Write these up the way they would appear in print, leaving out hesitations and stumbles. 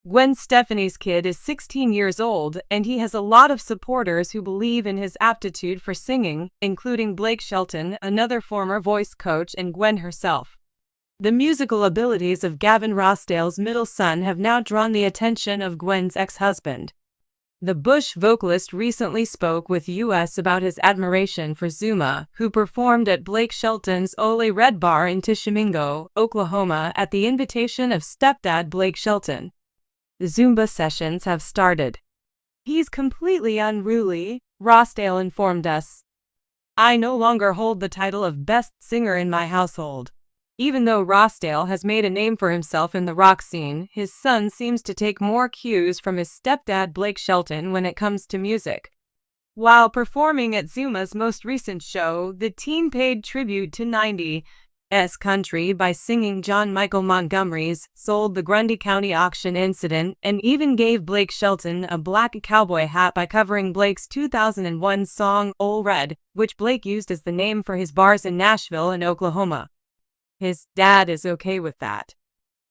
Gwen Stefani's kid is 16 years old, and he has a lot of supporters who believe in his aptitude for singing, including Blake Shelton, another former voice coach, and Gwen herself. The musical abilities of Gavin Rossdale's middle son have now drawn the attention of Gwen's ex-husband. The Bush vocalist recently spoke with US about his admiration for Zuma, who performed at Blake Shelton's Ole Red Bar in Tishomingo, Oklahoma at the invitation of stepdad Blake Shelton. The Zumba sessions have started. He's completely unruly, Rossdale informed us. I no longer hold the title of best singer in my household. Even though Rossdale has made a name for himself in the rock scene, his son seems to take more cues from his stepdad Blake Shelton when it comes to music. While performing at Zuma's most recent show, the teen paid tribute to 90s country by singing John Michael Montgomery's Sold the Grundy County Auction Incident, and even gave Blake Shelton a black cowboy hat by covering Blake's 2001 song Ole Red, which Blake used as the name for his bars in Nashville and Oklahoma. His dad is okay with that.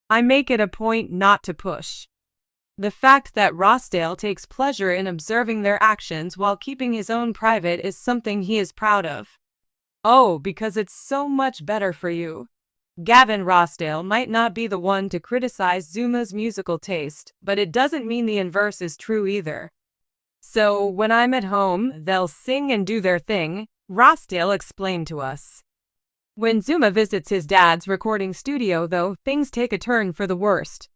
I make it a point not to push. The fact that Rossdale takes pleasure in observing their actions while keeping his own private is something he is proud of. Oh, because it's so much better for you. Gavin Rossdale might not be the one to criticize Zuma's musical taste, but it doesn't mean the inverse is true either. So, when I'm at home, they'll sing and do their thing, Rossdale explained to us. When Zuma visits his dad's recording studio, though, things take a turn for the worst.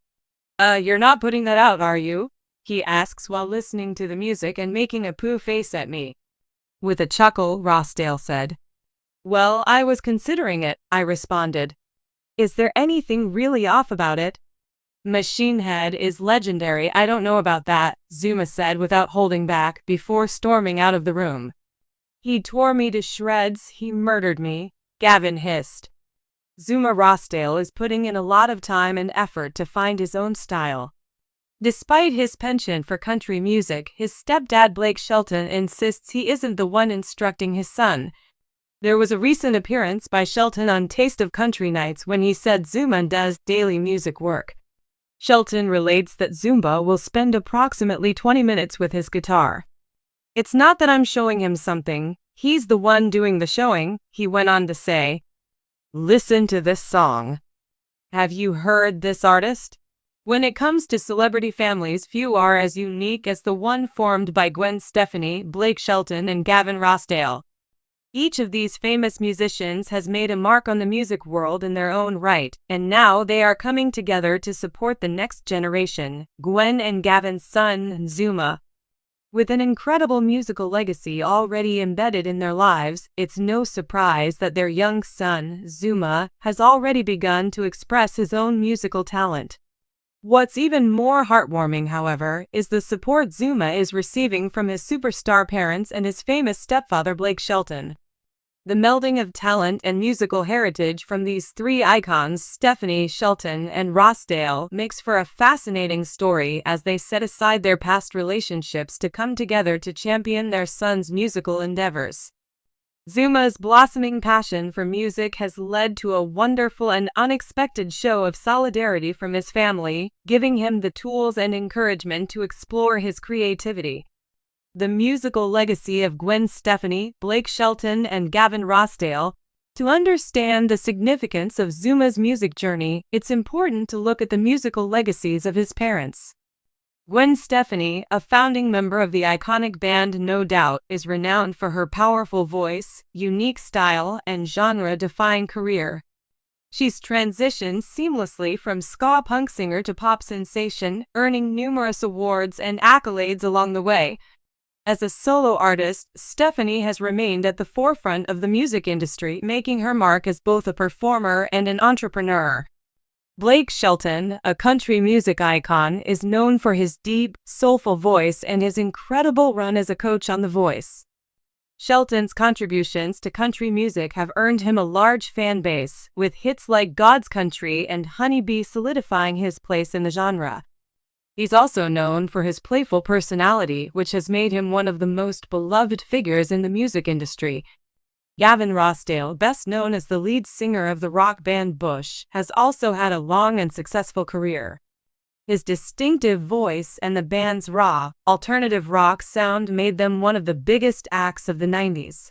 You're not putting that out, are you? He asks while listening to the music and making a poo face at me. With a chuckle, Rossdale said. Well, I was considering it, I responded. Is there anything really off about it? Machine Head is legendary, I don't know about that, Zuma said without holding back, before storming out of the room. He tore me to shreds, he murdered me. Gavin hissed. Zuma Rossdale is putting in a lot of time and effort to find his own style. Despite his penchant for country music, his stepdad Blake Shelton insists he isn't the one instructing his son. There was a recent appearance by Shelton on Taste of Country Nights when he said Zuma does daily music work. Shelton relates that Zuma will spend approximately 20 minutes with his guitar. It's not that I'm showing him something. He's the one doing the showing, he went on to say. Listen to this song. Have you heard this artist? When it comes to celebrity families, few are as unique as the one formed by Gwen Stefani, Blake Shelton, and Gavin Rossdale. Each of these famous musicians has made a mark on the music world in their own right, and now they are coming together to support the next generation, Gwen and Gavin's son, Zuma. With an incredible musical legacy already embedded in their lives, it's no surprise that their young son, Zuma, has already begun to express his own musical talent. What's even more heartwarming, however, is the support Zuma is receiving from his superstar parents and his famous stepfather Blake Shelton. The melding of talent and musical heritage from these three icons, Stefani, Shelton, and Rossdale, makes for a fascinating story as they set aside their past relationships to come together to champion their son's musical endeavors. Zuma's blossoming passion for music has led to a wonderful and unexpected show of solidarity from his family, giving him the tools and encouragement to explore his creativity. The musical legacy of Gwen Stefani, Blake Shelton, and Gavin Rossdale. To understand the significance of Zuma's music journey, it's important to look at the musical legacies of his parents. Gwen Stefani, a founding member of the iconic band No Doubt, is renowned for her powerful voice, unique style, and genre-defying career. She's transitioned seamlessly from ska punk singer to pop sensation, earning numerous awards and accolades along the way. As a solo artist, Stefani has remained at the forefront of the music industry, making her mark as both a performer and an entrepreneur. Blake Shelton, a country music icon, is known for his deep, soulful voice and his incredible run as a coach on The Voice. Shelton's contributions to country music have earned him a large fan base, with hits like God's Country and Honey Bee solidifying his place in the genre. He's also known for his playful personality, which has made him one of the most beloved figures in the music industry. Gavin Rossdale, best known as the lead singer of the rock band Bush, has also had a long and successful career. His distinctive voice and the band's raw, alternative rock sound made them one of the biggest acts of the 90s.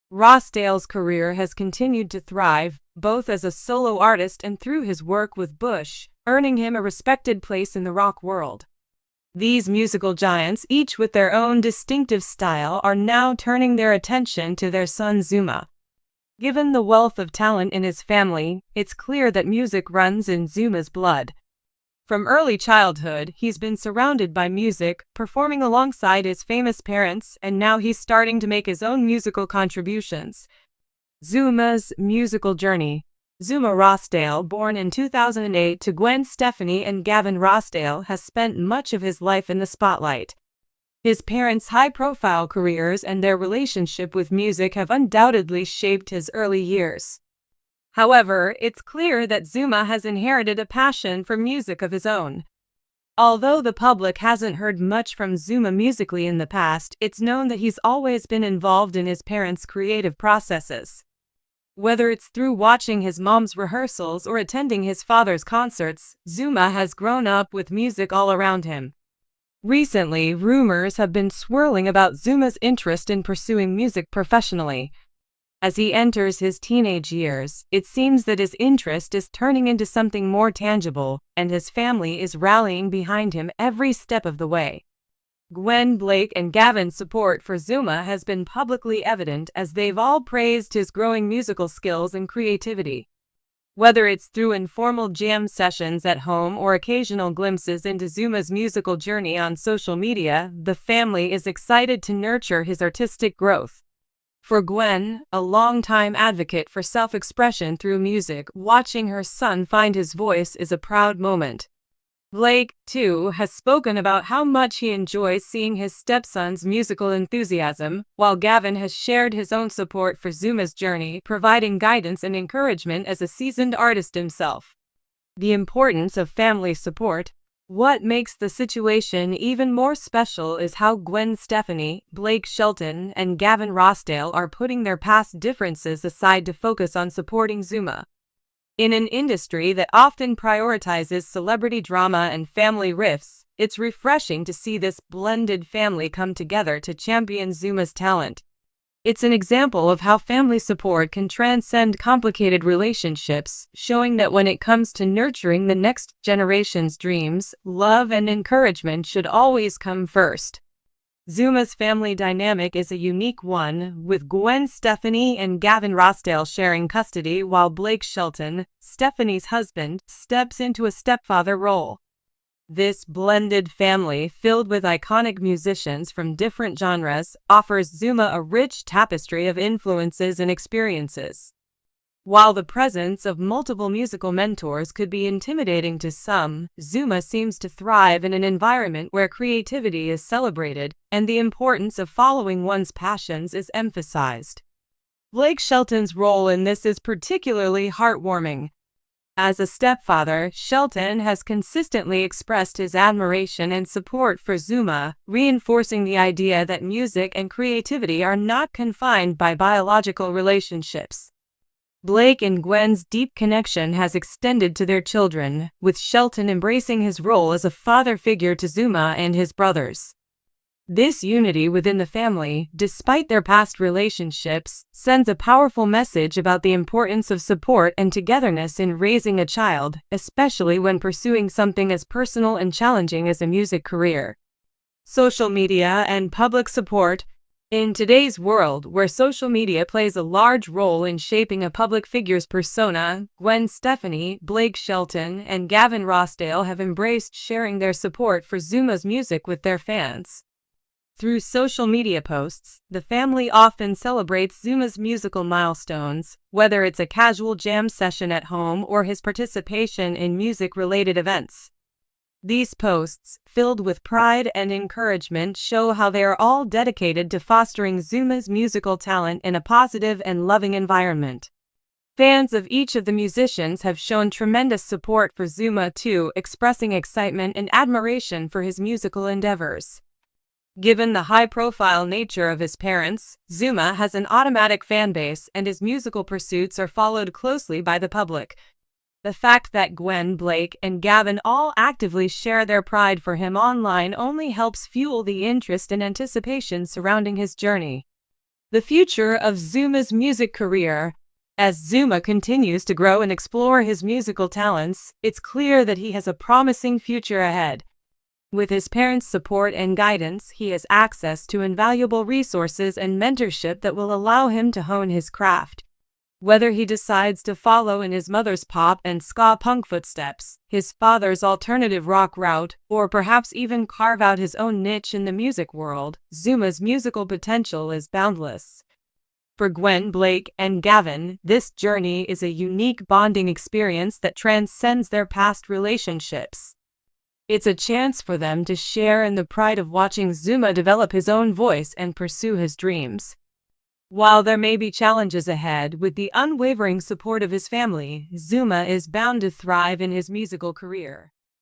Rossdale's career has continued to thrive, both as a solo artist and through his work with Bush, earning him a respected place in the rock world. These musical giants, each with their own distinctive style, are now turning their attention to their son Zuma. Given the wealth of talent in his family, it's clear that music runs in Zuma's blood. From early childhood, he's been surrounded by music, performing alongside his famous parents, and now he's starting to make his own musical contributions. Zuma's musical journey. Zuma Rossdale, born in 2008 to Gwen Stefani and Gavin Rossdale, has spent much of his life in the spotlight. His parents' high-profile careers and their relationship with music have undoubtedly shaped his early years. However, it's clear that Zuma has inherited a passion for music of his own. Although the public hasn't heard much from Zuma musically in the past, it's known that he's always been involved in his parents' creative processes. Whether it's through watching his mom's rehearsals or attending his father's concerts, Zuma has grown up with music all around him. Recently, rumors have been swirling about Zuma's interest in pursuing music professionally. As he enters his teenage years, it seems that his interest is turning into something more tangible, and his family is rallying behind him every step of the way. Gwen, Blake, and Gavin's support for Zuma has been publicly evident as they've all praised his growing musical skills and creativity. Whether it's through informal jam sessions at home or occasional glimpses into Zuma's musical journey on social media, the family is excited to nurture his artistic growth. For Gwen, a longtime advocate for self-expression through music, watching her son find his voice is a proud moment. Blake, too, has spoken about how much he enjoys seeing his stepson's musical enthusiasm, while Gavin has shared his own support for Zuma's journey, providing guidance and encouragement as a seasoned artist himself. The importance of family support. What makes the situation even more special is how Gwen Stefani, Blake Shelton, and Gavin Rossdale are putting their past differences aside to focus on supporting Zuma. In an industry that often prioritizes celebrity drama and family rifts, it's refreshing to see this blended family come together to champion Zuma's talent. It's an example of how family support can transcend complicated relationships, showing that when it comes to nurturing the next generation's dreams, love and encouragement should always come first. Zuma's family dynamic is a unique one, with Gwen Stefani and Gavin Rossdale sharing custody while Blake Shelton, Stefani's husband, steps into a stepfather role. This blended family, filled with iconic musicians from different genres, offers Zuma a rich tapestry of influences and experiences. While the presence of multiple musical mentors could be intimidating to some, Zuma seems to thrive in an environment where creativity is celebrated and the importance of following one's passions is emphasized. Blake Shelton's role in this is particularly heartwarming. As a stepfather, Shelton has consistently expressed his admiration and support for Zuma, reinforcing the idea that music and creativity are not confined by biological relationships. Blake and Gwen's deep connection has extended to their children, with Shelton embracing his role as a father figure to Zuma and his brothers. This unity within the family, despite their past relationships, sends a powerful message about the importance of support and togetherness in raising a child, especially when pursuing something as personal and challenging as a music career. Social media and public support. In today's world, where social media plays a large role in shaping a public figure's persona, Gwen Stefani, Blake Shelton, and Gavin Rossdale have embraced sharing their support for Zuma's music with their fans. Through social media posts, the family often celebrates Zuma's musical milestones, whether it's a casual jam session at home or his participation in music-related events. These posts, filled with pride and encouragement, show how they are all dedicated to fostering Zuma's musical talent in a positive and loving environment. Fans of each of the musicians have shown tremendous support for Zuma too, expressing excitement and admiration for his musical endeavors. Given the high-profile nature of his parents, Zuma has an automatic fan base and his musical pursuits are followed closely by the public. The fact that Gwen, Blake, and Gavin all actively share their pride for him online only helps fuel the interest and anticipation surrounding his journey. The future of Zuma's music career. As Zuma continues to grow and explore his musical talents, it's clear that he has a promising future ahead. With his parents' support and guidance, he has access to invaluable resources and mentorship that will allow him to hone his craft. Whether he decides to follow in his mother's pop and ska punk footsteps, his father's alternative rock route, or perhaps even carve out his own niche in the music world, Zuma's musical potential is boundless. For Gwen, Blake, and Gavin, this journey is a unique bonding experience that transcends their past relationships. It's a chance for them to share in the pride of watching Zuma develop his own voice and pursue his dreams. While there may be challenges ahead, with the unwavering support of his family, Zuma is bound to thrive in his musical career.